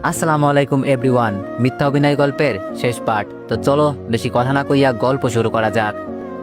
আসসালামু আলাইকুম এভরিওয়ান। মিথ্যা অভিনয় গল্পের শেষ পার্ট। তো চলো বেশি কথা না কইয়া গল্প শুরু করা যাক।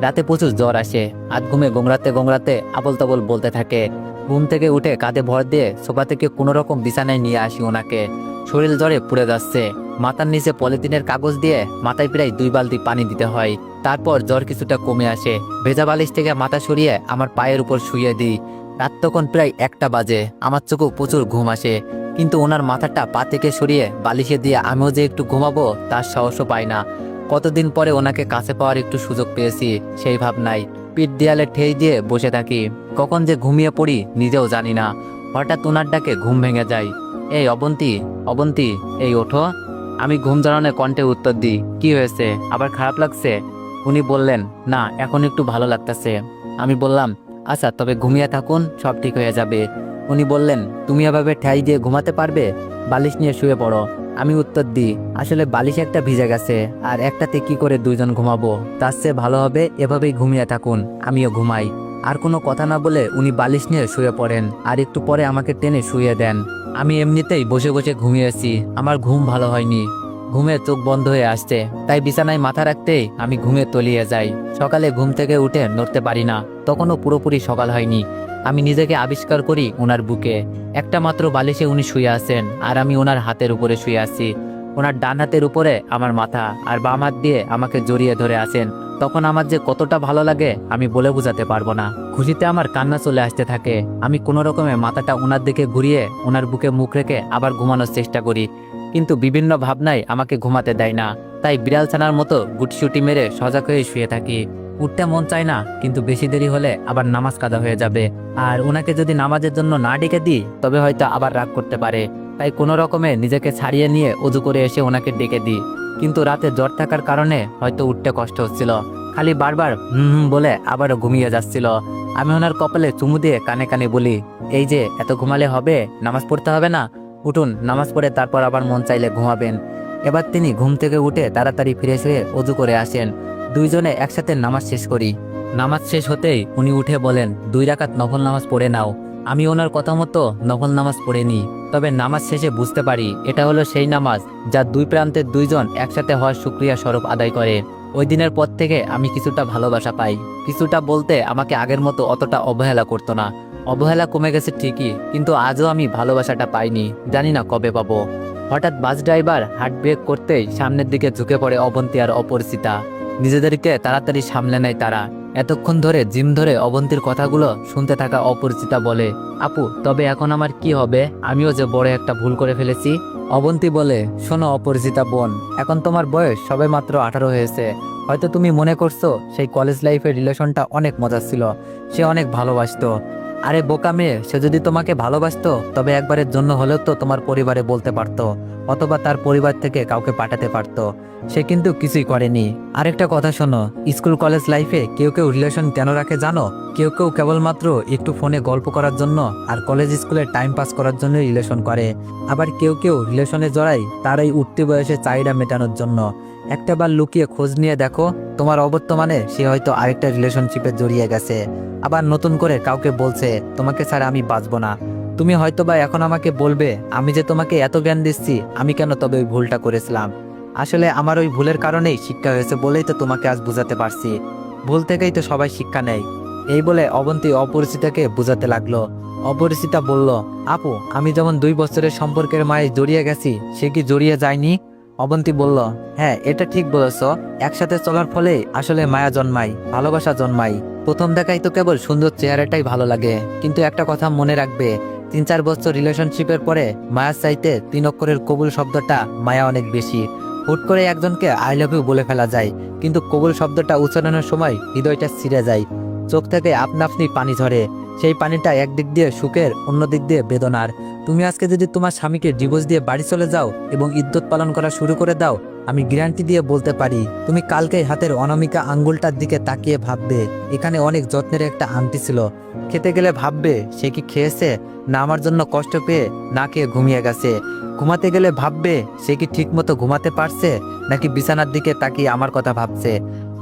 রাতে প্রচুর জ্বর আসে। আধ ঘুমে গোংরাতে গোংরাতে আবল তাবল বলতে থাকে। ঘুম থেকে উঠে কাঁধে ভর দিয়ে সোফা থেকে কোনো রকম বিছানায় নিয়ে আসি ওনাকে। শরীর জ্বরে পুড়ে যাচ্ছে। মাথার নিচে পলিথিনের কাগজ দিয়ে মাথায় প্রায় 2 বালতি পানি দিতে হয়। তারপর জ্বর কিছুটা কমে আসে। ভেজা বালিশ থেকে মাথা সরিয়ে আমার পায়ের উপর শুয়ে দিই। রাত তখন প্রায় 1টা বাজে। আমার চোখে প্রচুর ঘুম আসে, কিন্তু ওনার মাথাটা পা থেকে সরিয়ে বালিশে দিয়ে আমিও যে একটু ঘুমাবো তার সাহসও পাই না। কতদিন পরে ওনাকে কাছে পাওয়ার একটু সুযোগ পেয়েছি সেই ভাবনায় পিঠ দেয়ালে ঠেই দিয়ে বসে থাকি। কখন যে ঘুমিয়ে পড়ি নিজেও জানি না। হঠাৎ ওনার ডাকে ঘুম ভেঙে যায়। এই অবন্তী, অবন্তী, এই ওঠো। আমি ঘুম জড়ানো কণ্ঠে উত্তর দিই, কি হয়েছে, আবার খারাপ লাগছে? উনি বললেন, না, এখন একটু ভালো লাগতেছে। আমি বললাম, আচ্ছা তবে ঘুমিয়ে থাকুন, সব ঠিক হয়ে যাবে। উনি বললেন, তুমি এভাবে ঠাই দিয়ে ঘুমাতে পারবে? বালিশ নিয়ে শুয়ে পড়ো। আমি উত্তর দিই, আসলে বালিশ একটা ভিজে গেছে, আর একটাতে কি করে দুইজন ঘুমাবো, তার চেয়ে ভালো হবে এভাবেই ঘুমিয়ে থাকুন, আমিও ঘুমাই। আর কোনো কথা না বলে উনি বালিশ নিয়ে শুয়ে পড়েন, আর একটু পরে আমাকে টেনে শুয়ে দেন। আমি এমনিতেই বসে বসে ঘুমিয়েছি, আমার ঘুম ভালো হয়নি। ঘুমে চোখ বন্ধ হয়ে আসছে, তাই বিছানায় মাথা রাখতেই আমি ঘুমে তলিয়ে যাই। সকালে ঘুম থেকে উঠে নড়তে পারি না, তখনও পুরোপুরি সকাল হয়নি। আমি নিজেকে আবিষ্কার করি ওনার বুকে। একটা মাত্র বালিশে উনি শুয়ে আছেন, আর আমি ওনার হাতের উপরে শুয়ে আছি। ওনার ডান হাতের উপরে আমার মাথা, আর বাম হাত দিয়ে আমাকে জড়িয়ে ধরে আছেন। তখন আমার যে কতটা ভালো লাগে আমি বলে বোঝাতে পারবো না। খুশিতে আমার কান্না চলে আসতে থাকে। আমি কোনো রকমে মাথাটা ওনার দিকে ঘুরিয়ে ওনার বুকে মুখ রেখে আবার ঘুমানোর চেষ্টা করি, কিন্তু বিভিন্ন ভাবনায় আমাকে ঘুমাতে দেয় না। তাই বিড়াল ছানার মতো গুটসুটি মেরে সজাগ হয়ে শুয়ে থাকি। উঠতে মন চায় না, কিন্তু বেশি দেরি হলে আবার নামাজ কাদা হয়ে যাবে, আর ওনাকে যদি নামাজের জন্য না ডেকে দিই তবে হয়তো আবার রাগ করতে পারে। তাই কোনো রকমে নিজেকে ছাড়িয়ে নিয়ে অজু করে এসে ওনাকে ডেকে দিই। কিন্তু রাতে জ্বর থাকার কারণে হয়তো উঠতে কষ্ট হচ্ছিল, খালি বারবার হুম হুম বলে আবারও ঘুমিয়ে যাচ্ছিল। আমি ওনার কপালে চুমু দিয়ে কানে কানে বলি, এই যে এত ঘুমালে হবে, নামাজ পড়তে হবে না? উঠুন, নামাজ পড়ে তারপর আবার মন চাইলে ঘুমাবেন। এবার তিনি ঘুম থেকে উঠে তাড়াতাড়ি ফিরে শুয়ে অজু করে আসেন। দুইজনে একসাথে নামাজ শেষ করি। নামাজ শেষ হতেই উনি উঠে বলেন, 2 রাকাত নফল নামাজ পড়ে নাও। আমি ওনার কথা মতো নফল নামাজ পড়ে নিই। তবে নামাজ শেষে বুঝতে পারি এটা হলো সেই নামাজ যা দুই প্রান্তের দুইজন একসাথে হওয়ার শুকরিয়া স্বরূপ আদায় করে। ওই দিনের পর থেকে আমি কিছুটা ভালোবাসা পাই। কিছুটা বলতে আমাকে আগের মতো অতটা অবহেলা করতো না। অবহেলা কমে গেছে ঠিকই, কিন্তু আজও আমি ভালোবাসাটা পাইনি, জানি না কবে পাবো। হঠাৎ বাস ড্রাইভার হার্ট ব্রেক করতেই সামনের দিকে ঝুঁকে পড়ে অবন্তী আর অপরিচিতা। নিজেদেরকে তাড়াতাড়ি সামলে নেয় তারা। এতক্ষণ ধরে জিম ধরে অবন্তীর কথাগুলো শুনতে থাকা অপরিচিতা বলে, আপু তবে এখন আমার কি হবে? আমিও যে বড় একটা ভুল করে ফেলেছি। অবন্তী বলে, শোনো অপরিচিতা বোন, এখন তোমার বয়স সবে মাত্র 18 হয়েছে। হয়তো তুমি মনে করছো সেই কলেজ লাইফের রিলেশনটা অনেক মজার ছিল, সে অনেক ভালোবাসতো। আরে বোকা মেয়ে, সে যদি তোমাকে ভালোবাসতো তবে একবারের জন্য হলেও তো তোমার পরিবারে বলতে পারতো, অথবা তার পরিবার থেকে কাউকে পাঠাতে পারতো। সে কিন্তু কিছুই করেনি। আরেকটা কথা শোনো, স্কুল কলেজ লাইফে কেউ কেউ রিলেশন কেন রাখে জানো? কেউ কেউ কেবলমাত্র একটু ফোনে গল্প করার জন্য আর কলেজ স্কুলে টাইম পাস করার জন্য রিলেশন করে। আবার কেউ কেউ রিলেশনে জড়ায় তার এই উঠতি বয়সে চাহিদা মেটানোর জন্য। একটা বার লুকিয়ে খোঁজ নিয়ে দেখো, তোমার অবর্তমানে সে হয়তো আরেকটা রিলেশনশিপে জড়িয়ে গেছে, আবার নতুন করে কাউকে বলছে তোমাকে ছাড়া আমি বাঁচবো না। তুমি হয়তোবা এখন আমাকে বলবে, আমি যে তোমাকে এত জ্ঞান দিচ্ছি, আমি কেন তবে ওই ভুলটা করেছিলাম? আসলে আমার ওই ভুলের কারণেই শিক্ষা হয়েছে বলেই তো তোমাকে আজ বুঝাতে পারছি। ভুল থেকেই তো সবাই শিক্ষা নেয়। এই বলে অবন্তী অপরিচিতাকে বুঝাতে লাগলো। অপরিচিতা বলল, আপু আমি যেমন 2 বছরের সম্পর্কের মায়ে জড়িয়ে গেছি, সে কি জড়িয়ে যায়নি? অবন্তী বলল, হ্যাঁ এটা ঠিক বলেছ। একসাথে চলার ফলে আসলে মায়া জন্মায়, ভালোবাসা জন্মায়। প্রথম দেখাই তো কেবল সুন্দর চেহারাটাই ভালো লাগে, কিন্তু একটা কথা মনে রাখবে, 3-4 বছর রিলেশনশিপের পরে মায়ার চাইতে 3 অক্ষরের কবুল শব্দটা মায়া অনেক বেশি। হুট করে একজনকে আই লাভ ইউ বলে ফেলা যায়, কিন্তু কবুল শব্দটা উচ্চারণের সময় হৃদয়টা ছিঁড়ে যায়, চোখ থেকে আপনা আপনি পানি ঝরে। সেই পানিটা একদিক দিয়ে সুখের, অন্য দিক দিয়ে বেদনার। তুমি আজকে যদি তোমার স্বামীকে ডিভোর্স দিয়ে বাড়ি চলে যাও এবং ইদ্যত পালন করা শুরু করে দাও, আমি গ্যারান্টি দিয়ে বলতে পারি তুমি কালকেই হাতের অনামিকা আঙ্গুলটার দিকে তাকিয়ে ভাববে, এখানে অনেক যত্নের একটা আংটি ছিল। খেতে গেলে ভাববে সে কি খেয়েছে, না আমার জন্য কষ্ট পেয়ে না খেয়ে ঘুমিয়ে গেছে। ঘুমাতে গেলে ভাববে সে কি ঠিক মতো ঘুমাতে পারছে, নাকি বিছানার দিকে তাকিয়ে আমার কথা ভাবছে।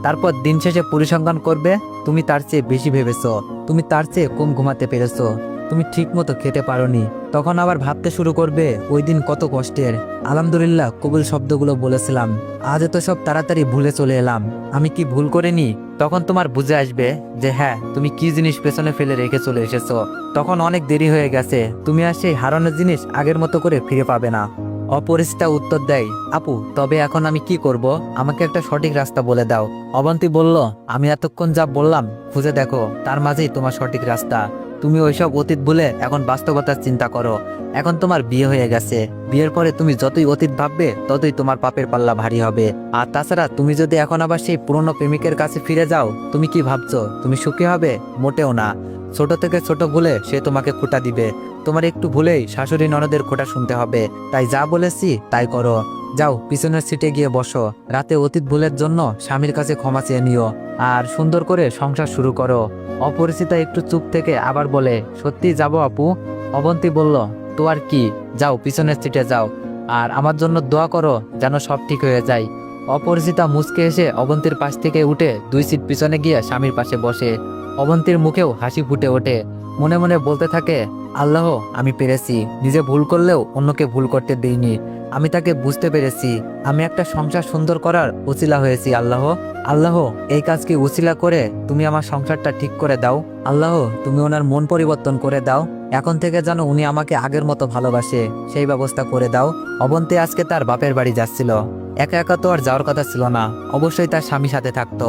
তারপর দিন শেষে পরিসংখ্যান করবে, তুমি তার চেয়ে বেশি ভেবেছো, তুমি তার চেয়ে কম ঘুমাতে পেরেছো। তুমি ঠিক মতো খেতে পারোনি, তখন আবার ভাবতে শুরু করবে ওই দিন কত কষ্টের। আলহামদুলিল্লাহ কবুল শব্দগুলো বলেছিলাম, আজ তো সব তাড়াতাড়ি ভুলে চলে এলাম। আমি কি ভুল করিনি? তখন তোমার বুঝে আসবে যে হ্যাঁ, তুমি কি জিনিস পেছনে ফেলে রেখে চলে এসেছো। তখন অনেক দেরি হয়ে গেছে, তুমি আর সেই হারানোর জিনিস আগের মতো করে ফিরে পাবে না। অপরিচিতা উত্তর দেয়, আপু তবে এখন আমি কি করব? আমাকে একটা সঠিক রাস্তা বলে দাও। অবন্তী বলল, আমি এতক্ষণ যা বললাম খুঁজে দেখো, তার মাঝেই তোমার সঠিক রাস্তা। তুমি ওইসব অতীত ভুলে এখন বাস্তবতার চিন্তা করো। এখন তোমার বিয়ে হয়ে গেছে, বিয়ের পরে তুমি যতই অতীত ভাববে ততই তোমার পাপের পাল্লা ভারী হবে। আর তাছাড়া তুমি যদি এখন আবার সেই পুরনো প্রেমিকের কাছে ফিরে যাও, তুমি কি ভাবছো তুমি সুখী হবে? মোটেও না। ছোট থেকে ছোট ভুলে সে তোমাকে খোঁটা দিবে, তোমার একটু ভুলেই শাশুড়ি ননদের খোঁটা শুনতে হবে। তাই যা বলেছি তাই করো। যাও পিছনের সিটে গিয়ে বসো, রাতে অতীত ভুলের জন্য স্বামীর কাছে ক্ষমা চেয়ে নিও, আর সুন্দর করে সংসার শুরু করো। অপরিচিতা একটু চুপ থেকে আবার বলে, সত্যি যাব আপু? অবন্তী বলল, তো আর কি, যাও পিছনের সিটে যাও, আর আমার জন্য দোয়া করো যেন সব ঠিক হয়ে যায়। অপরিচিতা মুচকে এসে অবন্তীর পাশ থেকে উঠে 2 সিট পিছনে গিয়ে স্বামীর পাশে বসে। অবন্তীর মুখেও হাসি ফুটে ওঠে, মনে মনে বলতে থাকে, আল্লাহ আমি পেরেছি, নিজে ভুল করলেও অন্যকে ভুল করতে দেইনি। আমি তাকে বুঝতে পেরেছি, আমি একটা সংসার সুন্দর করার উছিলা হয়েছি। আল্লাহ, আল্লাহ এই কাজকে উছিলা করে তুমি আমার সংসারটা ঠিক করে দাও। আল্লাহ তুমি ওনার মন পরিবর্তন করে দাও, এখন থেকে যেন উনি আমাকে আগের মতো ভালোবাসে সেই ব্যবস্থা করে দাও। অবন্তী আজকে তার বাপের বাড়ি যাচ্ছিল, একা একা তো আর যাওয়ার কথা ছিল না, অবশ্যই তার স্বামীর সাথে থাকতো।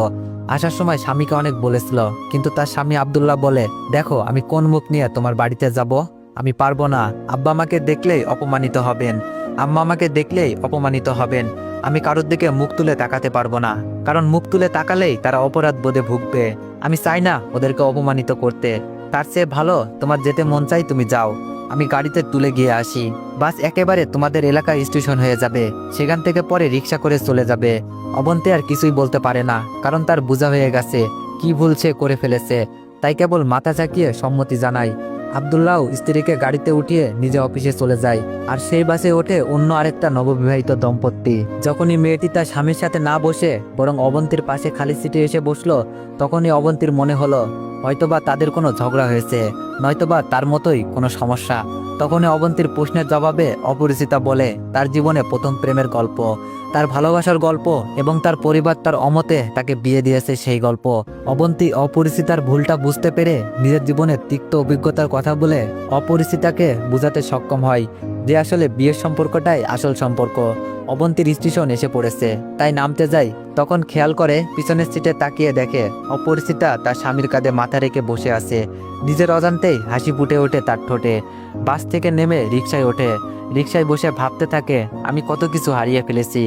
আসার সময় স্বামীকে অনেক বলেছিল, কিন্তু তার স্বামী আব্দুল্লাহ বলে, দেখো আমি কোন মুখ নিয়ে তোমার বাড়িতে যাব? আমি পারবো না, আব্বা আমাকে দেখলেই অপমানিত হবেন, আম্মা আমাকে দেখলেই অপমানিত হবেন। আমি কারোর দিকে মুখ তুলে তাকাতে পারবো না, কারণ মুখ তুলে তাকালেই তারা অপরাধ বোধে ভুগবে। আমি চাই না ওদেরকে অপমানিত করতে। তার চেয়ে ভালো তোমার যেতে মন চাই তুমি যাও, আমি গাড়িতে তুলে গিয়ে আসি। বাস একেবারে তোমাদের এলাকার স্টেশন হয়ে যাবে, সেখান থেকে পরে রিক্সা করে চলে যাবে। অবন্তী আর কিছুই বলতে পারে না, কারণ তার বোঝা হয়ে গেছে কি ভুল সে করে ফেলেছে, তাই কেবল মাথা চাকিয়ে সম্মতি জানায়। আব্দুল্লাহ স্ত্রীকে গাড়িতে উঠিয়ে নিজে অফিসে চলে যায়, আর সেই বাসে ওঠে অন্য আরেকটা নববিবাহিত দম্পতি। যখনই মেয়েটি তার স্বামীর সাথে না বসে বরং অবন্তীর পাশে খালি সিটে এসে বসলো, তখনই অবন্তীর মনে হলো হয়তোবা তাদের কোনো ঝগড়া হয়েছে, নয়তোবা তার মতোই কোনো সমস্যা। তখনই অবন্তীর প্রশ্নের জবাবে অপরিচিতা বলে তার জীবনে প্রথম প্রেমের গল্প, তার ভালোবাসার গল্প, এবং তার পরিবার তার অমতে তাকে বিয়ে দিয়েছে সেই গল্প। অবন্তী অপরিচিতার ভুলটা বুঝতে পেরে নিজের জীবনের তিক্ত অভিজ্ঞতার কথা বলে অপরিচিতাকে বোঝাতে সক্ষম হয় যে আসলে বিয়ের সম্পর্কটাই আসল সম্পর্ক। অবন্তীর স্টেশন এসে পড়েছে, তাই নামতে যায়, তখন খেয়াল করে পিছনের সিটে তাকিয়ে দেখে অপরিচিতা তার স্বামীর কাঁধে মাথা রেখে বসে আছে। নিজের অজান্তেই হাসি ফুটে ওঠে তার ঠোঁটে। বাস থেকে নেমে রিকশায় ওঠে, রিকশায় বসে ভাবতে থাকে, আমি কত কিছু হারিয়ে ফেলেছি,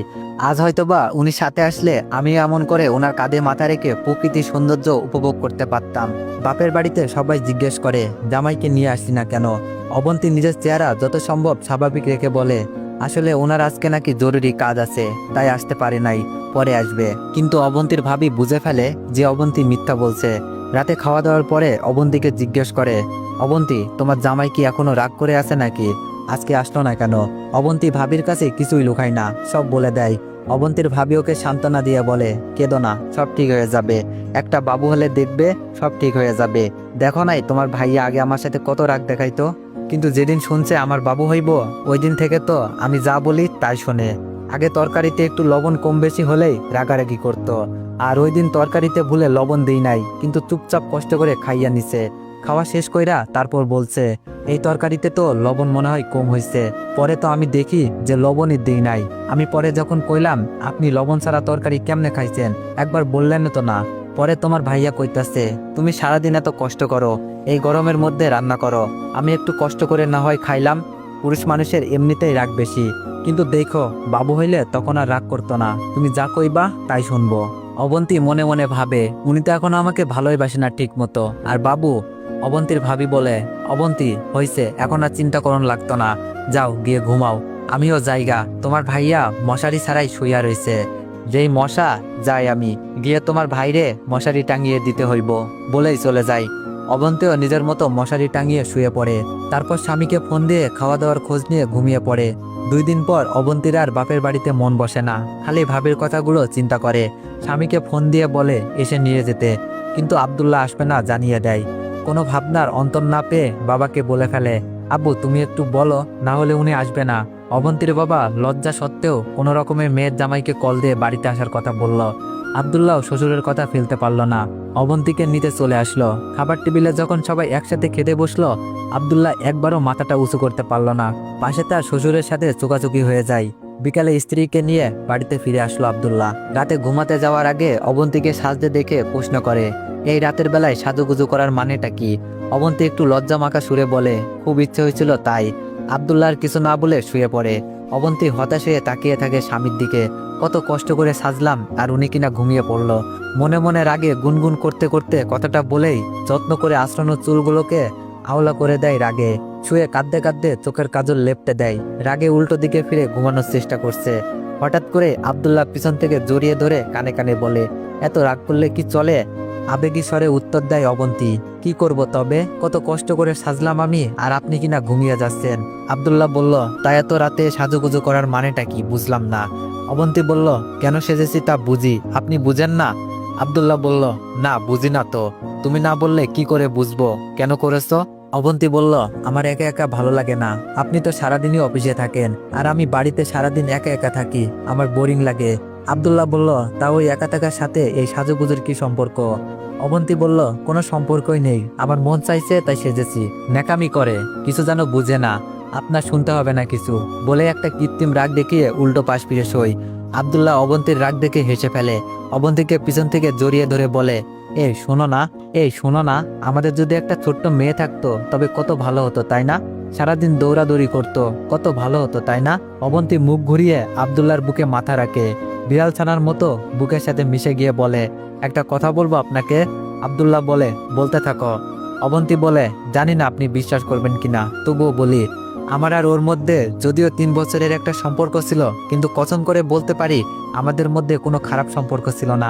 আজ হয়তোবা উনি সাথে আসলে আমি এমন করে ওনার কাঁধে মাথা রেখে প্রকৃতির সৌন্দর্য উপভোগ করতে পারতাম। বাপের বাড়িতে সবাই জিজ্ঞেস করে জামাইকে নিয়ে আসছি না কেন। অবন্তী নিজের চেহারা যত সম্ভব স্বাভাবিক রেখে বলে, আসলে ওনার আজকে নাকি জরুরি কাজ আছে, তাই আসতে পারে নাই, পরে আসবে। কিন্তু অবন্তীর ভাবি বুঝে ফেলে যে অবন্তী মিথ্যা বলছে। রাতে খাওয়া দাওয়ার পরে অবন্তীকে জিজ্ঞেস করে, অবন্তী তোমার জামাই কি এখনো রাগ করে আছে নাকি, আজকে আসলো না কেন? অবন্তী ভাবির কাছে কিছুই লুকায় না, সব বলে দেয়। অবন্তীর ভাবি ওকে সান্ত্বনা দিয়ে বলে, কেঁদো না, সব ঠিক হয়ে যাবে, একটা বাবু হলে দেখবে সব ঠিক হয়ে যাবে। দেখো নাই তোমার ভাইয়া আগে আমার সাথে কত রাগ দেখাইতো, কিন্তু যেদিন শুনছে আমার বাবু হইব ওই দিন থেকে তো আমি যা বলি তাই শোনে। আগে তরকারিতে একটু লবণ কম বেশি হলেই রাগারাগি করত, আর ওই দিন তরকারিতে ভুলে লবণ দিই নাই, কিন্তু চুপচাপ কষ্ট করে খাইয়া নিছে। খাওয়া শেষ কইরা তারপর বলছে, এই তরকারিতে তো লবণ মনে হয় কম হয়েছে। পরে তো আমি দেখি যে লবণই দিই নাই। আমি পরে যখন কইলাম আপনি লবণ ছাড়া তরকারি কেমনে খাইছেন, একবার বললেন তো না। পরে তোমার ভাইয়া কইতাছে, তুমি সারাদিন এত কষ্ট করো, এই গরমের মধ্যে রান্না করো, আমি একটু কষ্ট করে না হয় খাইলাম। পুরুষ মানুষের এমনিতেই রাগ বেশি, কিন্তু দেখো বাবু হইলে তখন আর রাগ করতো না, তুমি যা কইবা তাই শুনবো। অবন্তী মনে মনে ভাবে, উনি তো এখন আমাকে ভালোই বাসে না ঠিক মতো, আর বাবু। অবন্তীর ভাবি বলে, অবন্তী হইছে, এখন আর চিন্তা করন লাগতো না, যাও গিয়ে ঘুমাও, আমিও যাইগা, তোমার ভাইয়া মশারি ছাড়াই শুইয়া রইছে, যেই মশা যাই আমি গিয়ে তোমার ভাইরে মশারি টাঙিয়ে দিতে হইব, বলেই চলে যায়। অবন্তীও নিজের মতো মশারি টাঙিয়ে শুয়ে পড়ে, তারপর স্বামীকে ফোন দিয়ে খাওয়া দাওয়ার খোঁজ নিয়ে ঘুমিয়ে পড়ে। 2 দিন পর অবন্তীর আর বাপের বাড়িতে মন বসে না, খালি ভাবির কথাগুলো চিন্তা করে। স্বামীকে ফোন দিয়ে বলে এসে নিয়ে যেতে, কিন্তু আব্দুল্লাহ আসবে না জানিয়ে দেয়। কোনো ভাবনার অন্তর না পেয়ে বাবাকে বলে ফেলে, আব্বু তুমি একটু বলো, না হলে উনি আসবে না। অবন্তীর বাবা লজ্জা সত্ত্বেও কোনো রকমের মেয়ের জামাইকে কল দিয়ে বাড়িতে আসার কথা বলল। আব্দুল্লাহ শ্বশুরের কথা ফেলতে পারল না, অবন্তীকে নিতে চলে আসলো। খাবার টেবিলে যখন সবাই একসাথে খেতে বসলো, আব্দুল্লাহ একবারও মাথাটা উঁচু করতে পারল না। পাশে তার শ্বশুরের সাথে চোকাচুকি হয়ে যায়। বিকালে স্ত্রীকে নিয়ে বাড়িতে ফিরে আসলো আব্দুল্লাহ। রাতে ঘুমাতে যাওয়ার আগে অবন্তীকে সাজতে দেখে প্রশ্ন করে, এই রাতের বেলায় সাজুগুজু করার মানেটা কি? অবন্তী একটু লজ্জা মাখা সুরে বলে, খুব ইচ্ছে হয়েছিল তাই। আব্দুল্লাহ আর কিছু না বলে শুয়ে পড়ে। অবন্তী হতাশ হয়ে তাকিয়ে থাকে স্বামীর দিকে। কত কষ্ট করে সাজলাম আর উনি কিনা ঘুমিয়ে পড়ল। মনে মনে রাগে গুনগুন করতে করতে কথাটা বলেই যত্ন করে আশ্রানো চুলগুলোকে আওলা করে দেয় রাগে। শুয়ে কাঁদতে কাঁদতে চোখের কাজল লেপটে দেয়। রাগে উল্টো দিকে ফিরে ঘুমানোর চেষ্টা করছে। হঠাৎ করে আব্দুল্লাহ পিছন থেকে জড়িয়ে ধরে কানে কানে বলে, এত রাগ করলে কি চলে? আবেগী স্বরে উত্তর দেয় অবন্তী, কি করব তবে? কত কষ্ট করে সাজলাম আমি, আর আপনি কিনা ঘুমিয়ে যাচ্ছেন। আব্দুল্লাহ বলল, তাই এত রাতে সাজুগুজু করার মানেটা কি বুঝলাম না। অবন্তী বলল, কেন সেজেছি তা বুঝি, আপনি বুঝেন না? আব্দুল্লাহ বলল, না বুঝি না তো। তুমি না বললে কি করে বুঝবো কেন করেছো? অবন্তী বলল, আমার একা একা ভালো লাগে না। আপনি তো সারাদিনই অফিসে থাকেন, আর আমি বাড়িতে সারাদিন একা একা থাকি, আমার বোরিং লাগে। আব্দুল্লাহ বলল, তা ওই একা থাকার সাথে এই সাজুগুজুর কি সম্পর্ক? অবন্তী বলল, কোনো সম্পর্কই নেই, আমার মন চাইছে তাই সেজেছি। ন্যাকামি করে, কিছু যেন বুঝে না। আপনার শুনতে হবে না কিছু, বলে একটা কৃত্রিম রাগ দেখিয়ে উল্টো পাশ ফিরে শোয়। আব্দুল্লাহ অবন্তীর রাগ দেখে হেসে ফেলে। অবন্তীকে পিছন থেকে জড়িয়ে ধরে বলে, এই শোনো না, এই শোনো না, আমাদের যদি একটা ছোট্ট মেয়ে থাকতো তবে কত ভালো হতো তাই না? সারাদিন দৌড়াদৌড়ি করতো, কত ভালো হতো তাই না? অবন্তী মুখ ঘুরিয়ে আব্দুল্লাহর বুকে মাথা রাখে। বিড়াল ছানার মতো বুকের সাথে মিশে গিয়ে বলে, একটা কথা বলবো আপনাকে? আব্দুল্লাহ বলে, বলতে থাকো। অবন্তী বলে, জানি না আপনি বিশ্বাস করবেন কিনা, তবুও বলি, আমার আর ওর মধ্যে যদিও 3 বছরের একটা সম্পর্ক ছিল, কিন্তু কসম করে বলতে পারি আমাদের মধ্যে কোনো খারাপ সম্পর্ক ছিল না।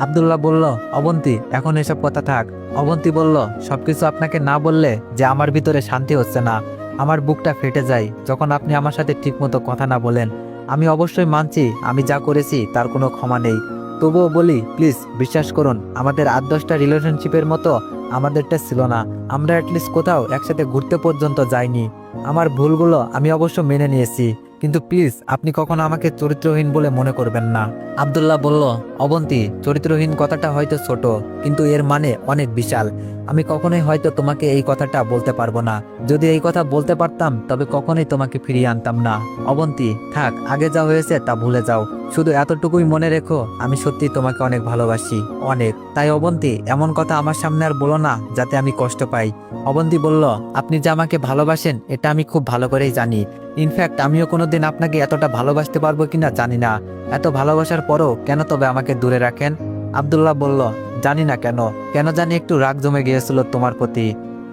আব্দুল্লাহ বলল, অবন্তী এখন এসব কথা থাক। অবন্তী বলল, সবকিছু আপনাকে না বললে যে আমার ভিতরে শান্তি হচ্ছে না, আমার বুকটা ফেটে যায় যখন আপনি আমার সাথে ঠিকমতো কথা না বলেন। আমি অবশ্যই মানছি আমি যা করেছি তার কোনো ক্ষমা নেই, তবুও বলি প্লিজ বিশ্বাস করুন, আমাদের 8-10টা রিলেশনশিপের মতো আমাদেরটা ছিল না। আমরা অ্যাটলিস্ট কোথাও একসাথে ঘুরতে পর্যন্ত যাইনি। আমার ভুলগুলো আমি অবশ্য মেনে নিয়েছি, কিন্তু প্লিজ আপনি কখনো আমাকে চরিত্রহীন বলে মনে করবেন না। আব্দুল্লাহ বলল, অবন্তী, চরিত্রহীন কথাটা হয়তো ছোট, কিন্তু এর মানে অনেক বিশাল। আমি কখনোই হয়তো তোমাকে এই কথাটা বলতে পারবো না। যদি এই কথা বলতে পারতাম তবে কখনোই তোমাকে ফিরিয়ে আনতাম না। অবন্তী, থাক, আগে যা হয়েছে তা ভুলে যাও। শুধু এতটুকুই মনে রেখো, আমি সত্যি তোমাকে অনেক ভালোবাসি, অনেক। তাই অবন্তী, এমন কথা আমার সামনে আর বলো না যাতে আমি কষ্ট পাই। অবন্তী বলল, আপনি যে আমাকে ভালোবাসেন এটা আমি খুব ভালো করেই জানি। ইনফ্যাক্ট আমিও কোনোদিন আপনাকে এতটা ভালোবাসতে পারবো কিনা জানি না। এত ভালোবাসার পরও কেন তবে আমাকে দূরে রাখেন? আব্দুল্লাহ বলল, জানি না কেন, কেন জানি একটু রাগ জমে গিয়েছিল তোমার প্রতি।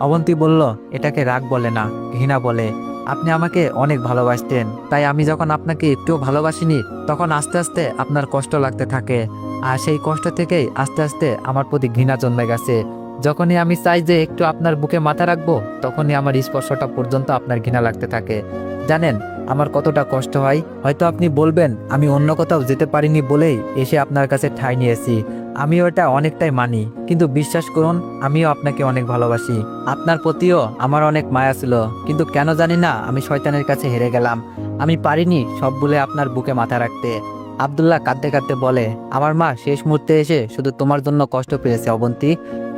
অবন্তী বলল, এটাকে রাগ বলে না, ঘৃণা বলে। আপনি আমাকে অনেক ভালোবাসতেন, তাই আমি যখন আপনাকে একটুও ভালোবাসিনি তখন আস্তে আস্তে আপনার কষ্ট লাগতে থাকে, আর সেই কষ্ট থেকেই আস্তে আস্তে আমার প্রতি ঘৃণা জন্মে গেছে। যখনই আমি চাই যে একটু আপনার বুকে মাথা রাখবো, তখনই আমার স্পর্শটা পর্যন্ত আপনার ঘৃণা লাগতে থাকে। জানেন আমার কতটা কষ্ট হয়? হয়তো আপনি বলবেন আমি অন্য কোথাও যেতে পারিনি বলেই এসে আপনার কাছে ঠাঁই নিয়েছি। আমিও এটা অনেকটাই মানি, কিন্তু বিশ্বাস করুন আমিও আপনাকে অনেক ভালোবাসি। আপনার প্রতিও আমার অনেক মায়া ছিল, কিন্তু কেন জানি না আমি শয়তানের কাছে হেরে গেলাম। আমি পারিনি সব বলে আপনার বুকে মাথা রাখতে। আব্দুল্লাহ কাঁদতে কাঁদতে বলে, আমার মা শেষ মুহূর্তে এসে শুধু তোমার জন্য কষ্ট পেয়েছে অবন্তী।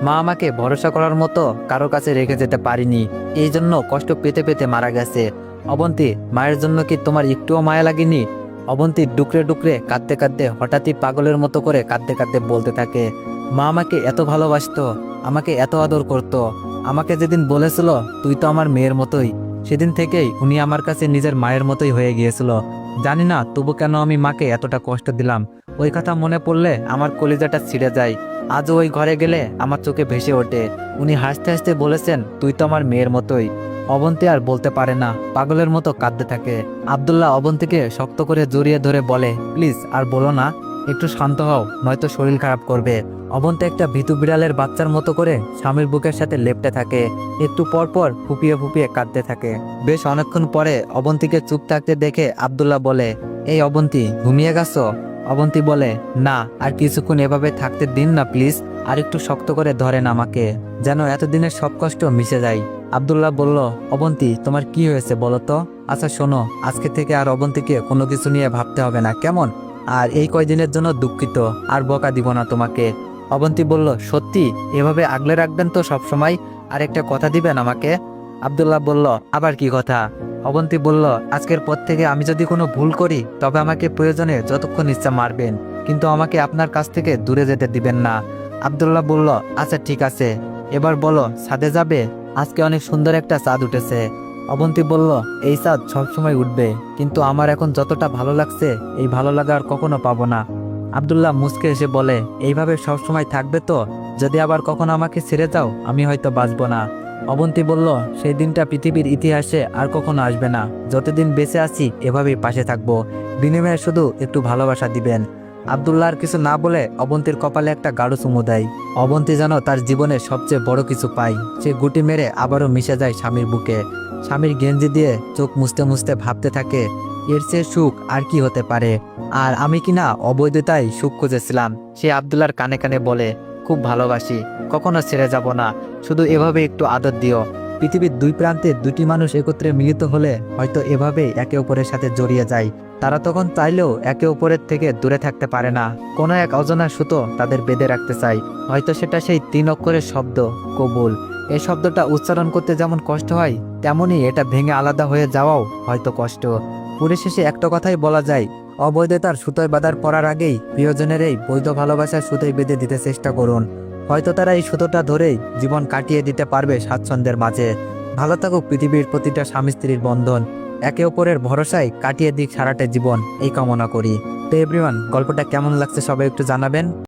মা আমাকে ভরসা করার মতো কারো কাছে রেখে যেতে পারিনি, এই জন্য কষ্ট পেতে পেতে মারা গেছে। অবন্তী, মায়ের জন্য কি তোমার একটুও মায়া লাগেনি? অবন্তী ডুকরে ডুকরে কাঁদতে কাঁদতে হঠাৎই পাগলের মতো করে কাঁদতে কাঁদতে বলতে থাকে, মা আমাকে এত ভালোবাসতো, আমাকে এত আদর করত। আমাকে যেদিন বলেছিল তুই তো আমার মেয়ের মতোই, সেদিন থেকেই উনি আমার কাছে নিজের মায়ের মতোই হয়ে গিয়েছিল। জানি না তবু কেন আমি মাকে এতটা কষ্ট দিলাম। ওই কথা মনে পড়লে আমার কলিজাটা ছিঁড়ে যায়। আজও ওই ঘরে গেলে আমার চোখে ভেসে ওঠে। উনি হাসতে হাসতে বলেছেন, তুই তো আমার মেয়ের মতোই। অবন্তী আর বলতে পারে না, পাগলের মতো কাঁদতে থাকে। আব্দুল্লাহ অবন্তীকে শক্ত করে জড়িয়ে ধরে বলে, প্লিজ আর বলো না, একটু শান্ত হও, নয়তো শরীর খারাপ করবে। অবন্তী একটা ভীতু বিড়ালের বাচ্চার মতো করে স্বামীর বুকের সাথে লেপ্টে থাকে। একটু পর পর ফুপিয়ে ফুপিয়ে কাঁদতে থাকে। বেশ অনেকক্ষণ পরে অবন্তীকে চুপ থাকতে দেখে আব্দুল্লাহ বলে, এই অবন্তী, ঘুমিয়ে গেছো? অবন্তী বলে, না, আর কিছুক্ষণ এভাবে থাকতে দিন না প্লিজ, আর একটু শক্ত করে ধরেন আমাকে, যেন এতদিনের সব কষ্ট মিশে যায়। আব্দুল্লাহ বলল, অবন্তী তোমার কি হয়েছে বলো তো? আচ্ছা শোনো, আজকে থেকে আর অবন্তীকে কোনো কিছু নিয়ে ভাবতে হবে না, কেমন? আর এই কয়দিনের জন্য দুঃখিত, আর বকা দিব না তোমাকে। অবন্তী বলল, সত্যি? এভাবে আগলে রাখবেন তো সব সময়? আর একটা কথা দিবেন আমাকে? আব্দুল্লাহ বলল, আবার কি কথা? অবন্তী বলল, আজকের পর থেকে আমি যদি কোনো ভুল করি তবে আমাকে প্রয়োজনে যতক্ষণ ইচ্ছা মারবেন, কিন্তু আমাকে আপনার কাছ থেকে দূরে যেতে দিবেন না। আব্দুল্লাহ বলল, আচ্ছা ঠিক আছে, এবার বলো ছাদে যাবে? আজকে অনেক সুন্দর একটা চাঁদ উঠেছে। অবন্তী বলল, এই চাঁদ সবসময় উঠবে, কিন্তু আমার এখন যতটা ভালো লাগছে এই ভালো লাগা আর কখনো পাবো না। আব্দুল্লাহ মুচকে এসে বলে, এইভাবে সবসময় থাকবে তো? যদি আবার কখনো আমাকে ছেড়ে যাও আমি হয়তো বাঁচবো না। অবন্তী বলল, সেই দিনটা পৃথিবীর ইতিহাসে আর কখনো আসবে না। যতদিন বেঁচে আছি এভাবেই পাশে থাকবো, বিনিময়ে শুধু একটু ভালোবাসা দিবেন। আব্দুল্লাহ আর কিছু না বলে অবন্তীর কপালে একটা গাঢ় চুমু দেয়। অবন্তী যেন তার জীবনের সবচেয়ে বড় কিছু পায়। সে গুটি মেরে আবারও মিশে যায় স্বামীর বুকে। স্বামীর গেঞ্জি দিয়ে চোখ মুছতে মুছতে ভাবতে থাকে, এর চেয়ে সুখ আর কি হতে পারে? আর আমি কিনা অবৈধতায় সুখ খুঁজেছিলাম। সে আব্দুল্লাহর কানে কানে বলে, খুব ভালোবাসি, কখনো ছেড়ে যাব না, শুধু এভাবে একটু আদর দিও। পৃথিবীর দুই প্রান্তে দুটি মানুষ একত্রে মিলিত হলে হয়তো এভাবে একে অপরের সাথে জড়িয়ে যায়। তারা তখন চাইলেও একে অপরের থেকে দূরে থাকতে পারে না। কোনো এক অজানা সুতো তাদের বেঁধে রাখতে চায়। হয়তো সেটা সেই 3 অক্ষরের শব্দ, কবুল। এই শব্দটা উচ্চারণ করতে যেমন কষ্ট হয়, তেমনই এটা ভেঙে আলাদা হয়ে যাওয়াও হয়তো কষ্ট। পরিশেষে একটা কথাই বলা যায়, অবৈধতার সুতোয় বাঁধার পড়ার আগেই প্রিয়জনের এই বৈধ ভালোবাসার সুতোয় বেঁধে দিতে চেষ্টা করুন। হয়তো তারা এই সুতোটা ধরেই জীবন কাটিয়ে দিতে পারবে স্বাচ্ছন্দ্যের মাঝে। ভালো থাকুক পৃথিবীর প্রতিটা স্বামী স্ত্রীর বন্ধন। একে অপরের ভরসায় কাটিয়ে দিক সারাটা জীবন, এই কামনা করি। তো এভরিওয়ান, গল্পটা কেমন লাগছে সবাই একটু জানাবেন।